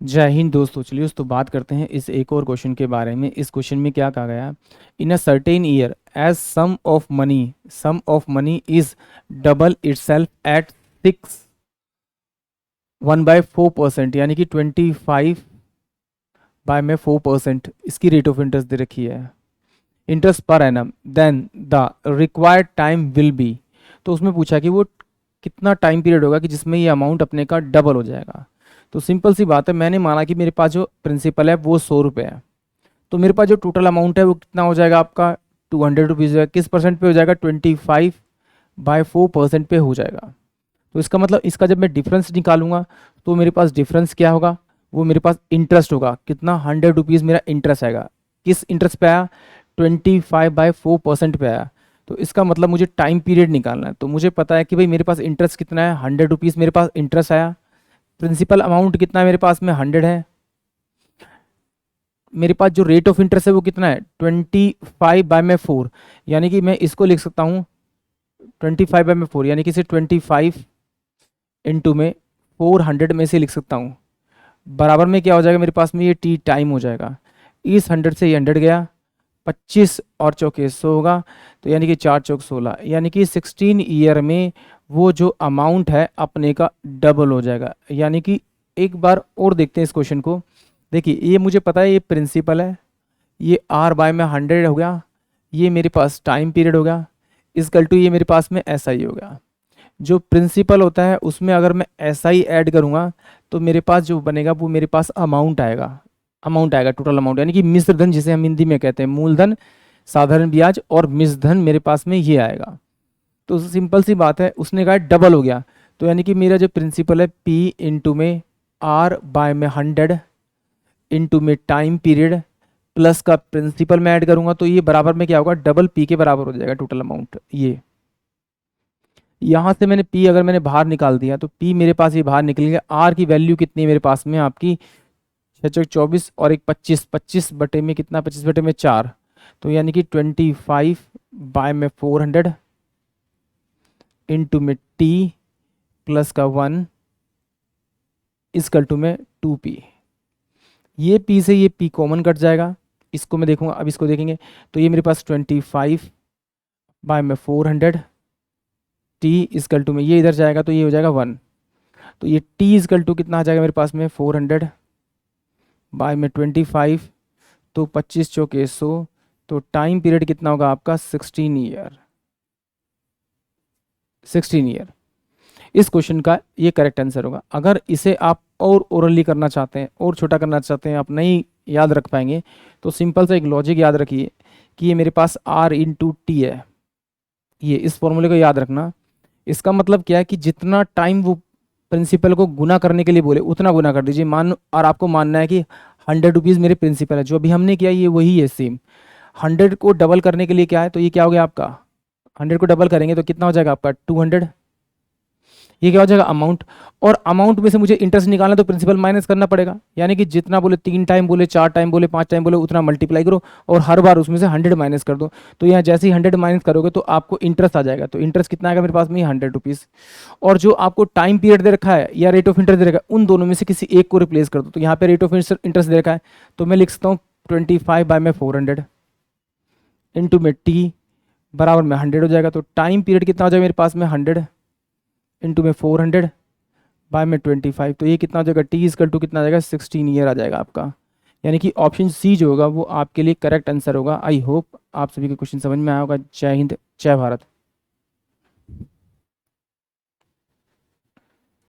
जय हिंद दोस्तों। चलिए तो बात करते हैं इस एक और क्वेश्चन के बारे में। इस क्वेश्चन में क्या कहा गया? In a certain year as sum of money is double itself at 6 1/4%, यानी कि 25/4%। इसकी रेट ऑफ इंटरेस्ट दे रखी है, इंटरेस्ट पर एनम, then the required time will be. तो उसमें पूछा कि वो कितना टाइम पीरियड होगा कि जिसमें ये अमाउंट अपने का डबल हो जाएगा। तो सिंपल सी बात है, मैंने माना कि मेरे पास जो प्रिंसिपल है वो 100 रुपये है, तो मेरे पास जो टोटल अमाउंट है वो कितना हो जाएगा आपका 200 रुपीज़ है। किस परसेंट पे हो जाएगा? 25/4% पे हो जाएगा। तो इसका मतलब इसका जब मैं डिफरेंस निकालूंगा तो मेरे पास डिफरेंस क्या होगा? वो मेरे पास इंटरेस्ट होगा। कितना? 100 रुपीज़ मेरा इंटरेस्ट आएगा। किस इंटरेस्ट पे आया? 25/4% पे आया। तो इसका मतलब मुझे टाइम पीरियड निकालना है। तो मुझे पता है कि भाई मेरे पास इंटरेस्ट कितना है, 100 रुपीज़ मेरे पास इंटरेस्ट आया। प्रिंसिपल अमाउंट कितना है मेरे पास में? 100 है। मेरे पास जो रेट ऑफ इंटरेस्ट है वो कितना है? 25/4, यानी कि मैं इसको लिख सकता हूँ 25/4, यानी कि इसे 25 इंटू में 400 में से लिख सकता हूँ। बराबर में क्या हो जाएगा मेरे पास में? ये टी टाइम हो जाएगा। इस 100 से ये 100 गया, 25 और चौके 100 होगा, तो यानी कि 4 चौक 16, यानी कि 16 ईयर में वो जो अमाउंट है अपने का डबल हो जाएगा। यानी कि एक बार और देखते हैं इस क्वेश्चन को। देखिए ये मुझे पता है, ये प्रिंसिपल है, ये आर बाय में 100 हो गया, ये मेरे पास टाइम पीरियड हो गया, इसकल टू ये मेरे पास में एस आई हो गया। जो प्रिंसिपल होता है उसमें अगर मैं एस आई ऐड करूँगा तो मेरे पास जो बनेगा वो मेरे पास अमाउंट आएगा टोटल अमाउंट, यानी कि मिश्र धन जिसे हम हिंदी में कहते हैं, मूलधन, साधारण ब्याज और मिश्र धन मेरे पास में ये आएगा। तो सिंपल सी बात है, उसने कहा डबल हो गया, तो यानी कि मेरा जो प्रिंसिपल है पी इंटू में आर बाय में 100 इंटू में टाइम पीरियड प्लस का प्रिंसिपल में ऐड करूंगा तो ये बराबर में क्या होगा? डबल पी के बराबर हो जाएगा टोटल अमाउंट। ये यहाँ से मैंने पी अगर मैंने बाहर निकाल दिया तो पी मेरे पास ये बाहर निकल गया। आर की वैल्यू कितनी है मेरे पास में? आपकी 6 चौक 24 और एक 25, 25 बटे में कितना? 25 बटे में 4, तो यानी कि 25/400 इंटू में टी प्लस का 1 इसकल टू में 2p। ये p से ये p कॉमन कट जाएगा, इसको मैं देखूंगा। अब इसको देखेंगे तो ये मेरे पास 25/400 t इसकल टू में ये इधर जाएगा तो ये हो जाएगा 1, तो ये t इसकल टू कितना आ जाएगा मेरे पास में? 400/25, तो 25 चौके 100, तो टाइम पीरियड कितना होगा आपका? 16 ईयर। 16 ईयर इस क्वेश्चन का ये करेक्ट आंसर होगा। अगर इसे आप और ओरली करना चाहते हैं और छोटा करना चाहते हैं, आप नहीं याद रख पाएंगे, तो सिंपल सा एक लॉजिक याद रखिए कि ये मेरे पास r इंटू टी है। ये इस फॉर्मूले को याद रखना। इसका मतलब क्या है कि जितना टाइम वो प्रिंसिपल को गुना करने के लिए बोले उतना गुना कर दीजिए। और आपको मानना है कि 100 रुपीज़ मेरे प्रिंसिपल है, जो अभी हमने किया ये वही है सेम। 100 को डबल करने के लिए क्या है? तो ये क्या हो गया आपका? 100 को डबल करेंगे तो कितना हो जाएगा आपका? 200। ये क्या हो जाएगा? अमाउंट। और अमाउंट में से मुझे इंटरेस्ट निकालना तो प्रिंसिपल माइनस करना पड़ेगा, यानी कि जितना बोले 3 टाइम बोले, 4 टाइम बोले, 5 टाइम बोले, उतना मल्टीप्लाई करो और हर बार उसमें से 100 माइनस कर दो। तो यहाँ जैसे ही 100 माइनस करोगे तो आपको इंटरेस्ट आ जाएगा। तो इंटरेस्ट कितना आएगा मेरे पास में? 100 रुपीज़। और जो आपको टाइम पीरियड दे रखा है या रेट ऑफ इंटरेस्ट दे रखा है, उन दोनों में से किसी एक को रिप्लेस कर दो। तो यहाँ पे रेट ऑफ इंटरेस्ट दे रखा है, तो मैं लिख सकता हूँ 25/400 इंटू में टी बराबर में 100 हो जाएगा। तो टाइम पीरियड कितना हो जाएगा मेरे पास में? 100 इंटू में 400/25, तो ये कितना हो जाएगा? टी इजकल टू कितना आ जाएगा? 16 ईयर आ जाएगा आपका। यानी कि ऑप्शन सी जो होगा वो आपके लिए करेक्ट आंसर होगा। आई होप आप सभी को क्वेश्चन समझ में आया होगा। जय हिंद, जय भारत।